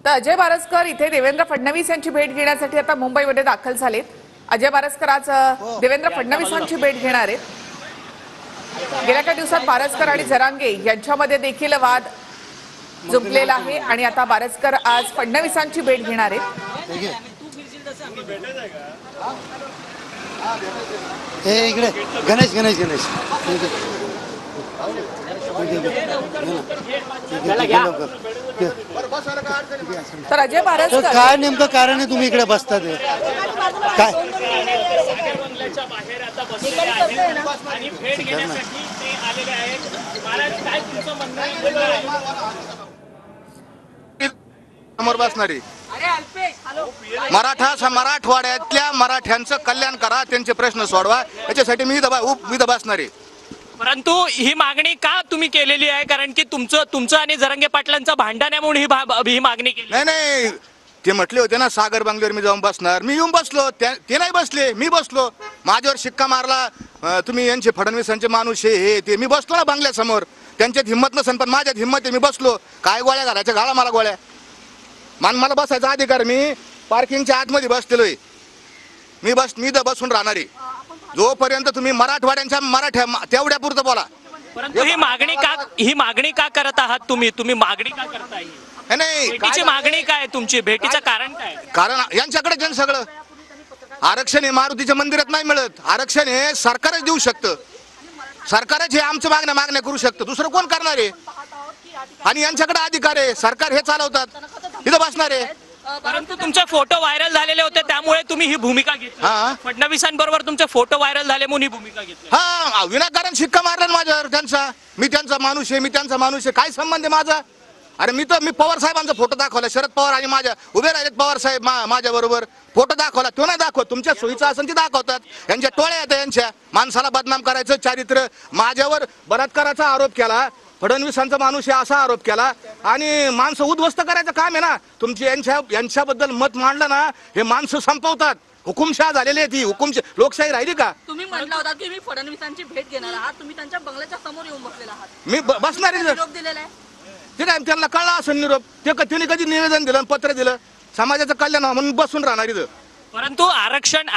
तर अजय बारसकर इथे देवेंद्र फडणवीस यांची भेट घेण्यासाठी आता मुंबईमध्ये दाखल झालेत। अजय बारसकर आज देवेंद्र फडणवीसांची भेट घेणार आहेत। गेल्या काही दिवसात बारसकर आणि जरांगे यांच्यामध्ये देखील वाद जुंपलेला आहे आणि आता बारसकर आज फडणवीसांची भेट घेणार आहेत। इकडे गणेश गणेश गणेश तर अजय बारसकर काय नेमकं कारण आहे तुम्ही इकडे बसता ते काय समोर बसणारी मराठवाड्यातल्या मराठ्यांचं कल्याण करा, त्यांचे प्रश्न सोडवा, याच्यासाठी मी इथं बसणारी। परंतु ही मागणी का तुम्ही केलेली आहे? कारण की तुमचं आणि जरांगे पाटलांचं भांडण आहे म्हणून ही मागणी केली। नाही, ते म्हटले होते ना सागर बंगल्यावर मी जाऊन बसणार, मी येऊन बसलो, ते नाही बसले, मी बसलो, माझ्यावर शिक्का मारला तुम्ही यांचे फडणवीसांचे माणूस हे ते, मी बसलो ना बंगल्यासमोर, त्यांच्यात हिंमत नसेल पण माझ्यात हिंमत आहे, मी बसलो। काय गोळ्या घालायच्या, घाला मला गोळ्या, मला बसायचा अधिकार, मी पार्किंगच्या आतमध्ये बसलेलोय, मी इथं बसून राहणारी जोपर्यंत तुम्ही मराठ्या तेवढ्या पुरतं बोला। परंतु ही मागणी का करत आहात तुम्ही मागणी का करताय? नाही, भेटीची मागणी काय तुमची? भेटीचं कारण काय? कारण यांच्याकडे जन सगळं आरक्षण हे मारुतीच्या मंदिरात नाही मिळत, आरक्षण हे सरकारच देऊ शकतं, सरकारच हे आमचं मागण्या करू शकतं, दुसरं कोण करणार आहे? आणि यांच्याकडे अधिकार आहे, सरकार हे चालवतात, इथं बसणार आहे। परंतु तुमचे फोटो व्हायरल झालेले होते त्यामुळे तुम्ही ही भूमिका घेतली। फडणवीसांबरोबर तुमचे फोटो व्हायरल झाले म्हणून ही भूमिका घेतली। हा, विनाकारण शिक्का मारला माझ्यावर त्यांचा, मी त्यांचा माणूस आहे, काय संबंध आहे माझा? अरे मी पवार साहेबांचा फोटो दाखवला, शरद पवार आणि माझ्या उभे राहिलेत पवार साहेब माझ्या बरोबर, फोटो दाखवला, तो नाही दाखवत, तुमच्या सोयीचा असेल ते दाखवतात, यांच्या टोळ्या येतात, यांच्या माणसाला बदनाम करायचं, चारित्र्य, माझ्यावर बलात्काराचा आरोप केला, फडणवीसांचा माणूस आहे असा आरोप केला, आणि माणसं उद्ध्वस्त करायचं काम आहे ना तुमची, यांच्याबद्दल मत मांडलं ना हे माणसं संपवतात, हुकुमशाह झालेली आहे, ती हुकुमशाह लोकशाही राहिली का? तुम्ही म्हटलं होता की मी फडणवीसांची भेट घेणार आहात, तुम्ही त्यांच्या बंगल्याच्या समोर येऊन बसलेला आहात, मी बसणारी निरोप दिलेला आहे, ते काय त्यांना कळला असं निरोप, त्यांनी कधी निवेदन दिलं, पत्र दिलं, समाजाचं कल्याण म्हणून बसून राहणार इथं। परंतु आरक्षण